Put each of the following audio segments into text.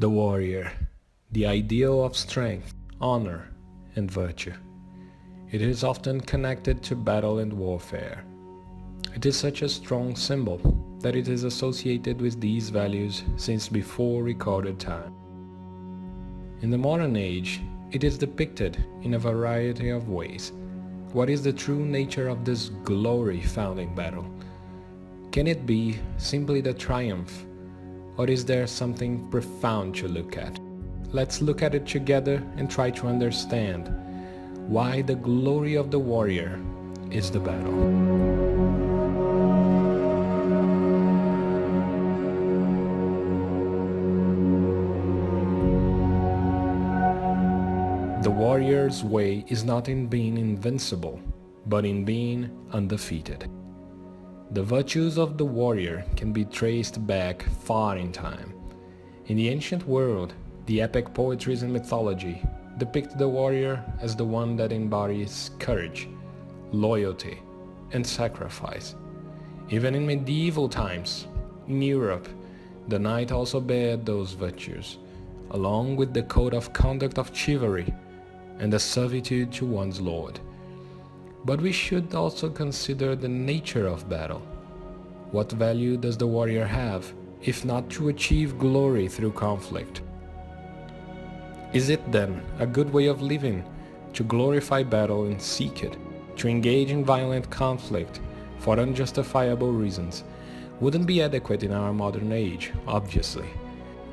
The warrior, the ideal of strength, honor, and virtue. It is often connected to battle and warfare. It is such a strong symbol that it is associated with these values since before recorded time. In the modern age, it is depicted in a variety of ways. What is the true nature of this glory found in battle? Can it be simply the triumph, or is there something profound to look at? Let's look at it together and try to understand why the glory of the warrior is the battle. The warrior's way is not in being invincible, but in being undefeated. The virtues of the warrior can be traced back far in time. In the ancient world, the epic poetries and mythology depict the warrior as the one that embodies courage, loyalty, and sacrifice. Even in medieval times, in Europe, the knight also bared those virtues, along with the code of conduct of chivalry and the servitude to one's lord. But we should also consider the nature of battle. What value does the warrior have, if not to achieve glory through conflict? Is it then a good way of living to glorify battle and seek it, to engage in violent conflict for unjustifiable reasons? Wouldn't be adequate in our modern age, obviously.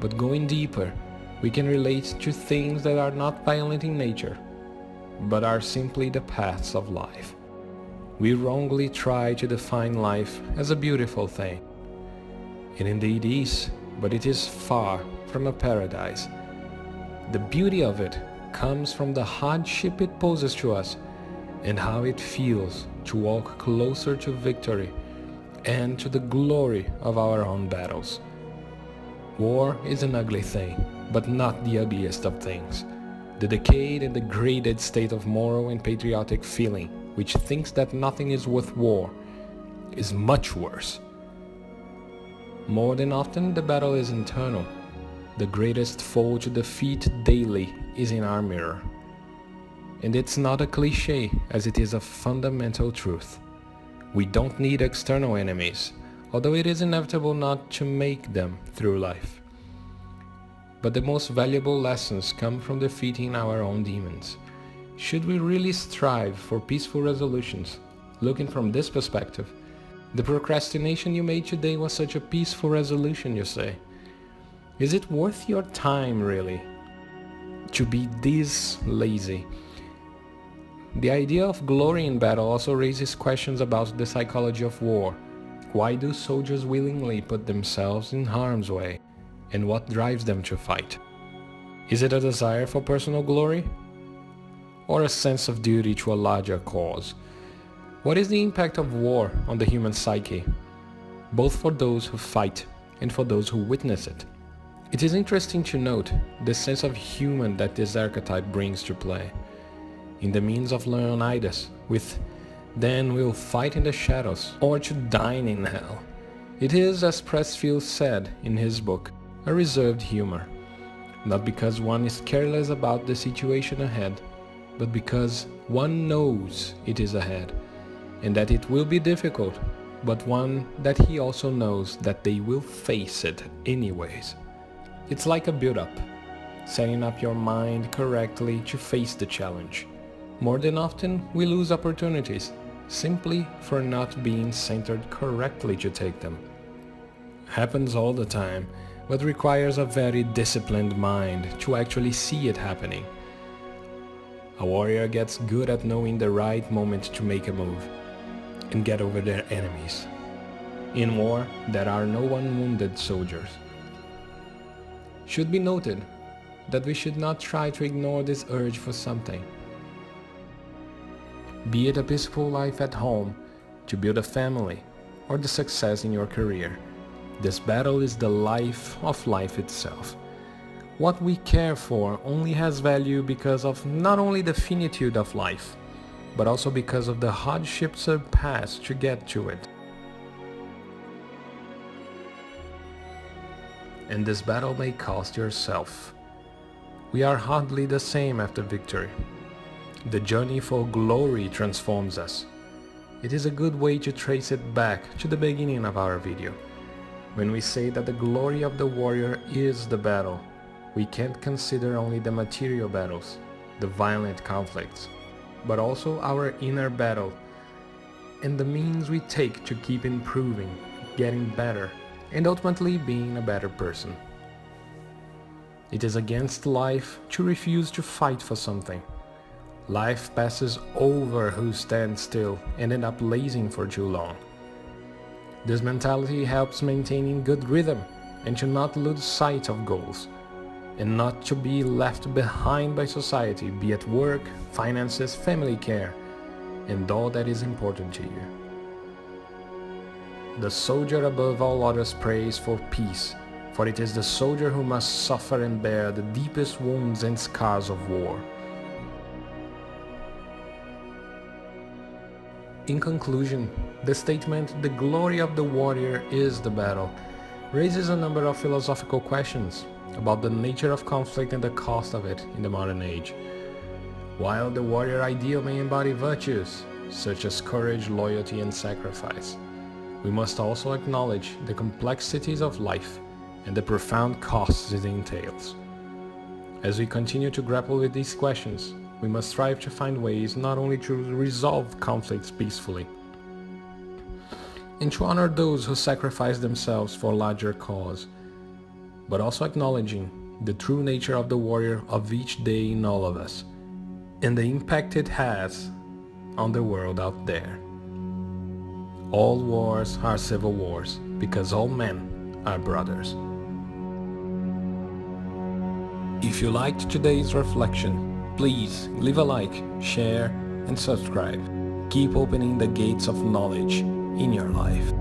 But going deeper, we can relate to things that are not violent in nature, but are simply the paths of life. We wrongly try to define life as a beautiful thing. It indeed is, but it is far from a paradise. The beauty of it comes from the hardship it poses to us and how it feels to walk closer to victory and to the glory of our own battles. War is an ugly thing, but not the ugliest of things. The decayed and degraded state of moral and patriotic feeling, which thinks that nothing is worth war, is much worse. More than often, the battle is internal. The greatest foe to defeat daily is in our mirror. And it's not a cliché, as it is a fundamental truth. We don't need external enemies, although it is inevitable not to make them through life. But the most valuable lessons come from defeating our own demons. Should we really strive for peaceful resolutions? Looking from this perspective, the procrastination you made today was such a peaceful resolution, you say. Is it worth your time, really, to be this lazy? The idea of glory in battle also raises questions about the psychology of war. Why do soldiers willingly put themselves in harm's way? And what drives them to fight? Is it a desire for personal glory? Or a sense of duty to a larger cause? What is the impact of war on the human psyche, both for those who fight and for those who witness it? It is interesting to note the sense of human that this archetype brings to play. In the means of Leonidas, with "then we'll fight in the shadows," or to dine in hell. It is, as Pressfield said in his book, a reserved humor, not because one is careless about the situation ahead, but because one knows it is ahead, and that it will be difficult, but one that he also knows that they will face it anyways. It's like a build-up, setting up your mind correctly to face the challenge. More than often, we lose opportunities, simply for not being centered correctly to take them. Happens all the time, but requires a very disciplined mind to actually see it happening. A warrior gets good at knowing the right moment to make a move and get over their enemies. In war, there are no unwounded soldiers. Should be noted that we should not try to ignore this urge for something. Be it a peaceful life at home, to build a family, or the success in your career. This battle is the life of life itself. What we care for only has value because of not only the finitude of life, but also because of the hardships surpassed to get to it. and this battle may cost yourself. We are hardly the same after victory. The journey for glory transforms us. It is a good way to trace it back to the beginning of our video. When we say that the glory of the warrior is the battle, we can't consider only the material battles, the violent conflicts, but also our inner battle and the means we take to keep improving, getting better, and ultimately being a better person. It is against life to refuse to fight for something. Life passes over who stand still and end up lazing for too long. This mentality helps maintaining good rhythm and to not lose sight of goals, and not to be left behind by society, be it work, finances, family care, and all that is important to you. The soldier above all others prays for peace, for it is the soldier who must suffer and bear the deepest wounds and scars of war. In conclusion, the statement, "The glory of the warrior is the battle," raises a number of philosophical questions about the nature of conflict and the cost of it in the modern age. While the warrior ideal may embody virtues, such as courage, loyalty, and sacrifice, we must also acknowledge the complexities of life and the profound costs it entails. As we continue to grapple with these questions, we must strive to find ways not only to resolve conflicts peacefully, and to honor those who sacrifice themselves for a larger cause, but also acknowledging the true nature of the warrior of each day in all of us, and the impact it has on the world out there. All wars are civil wars, because all men are brothers. If you liked today's reflection, please leave a like, share, and subscribe. Keep opening the gates of knowledge in your life.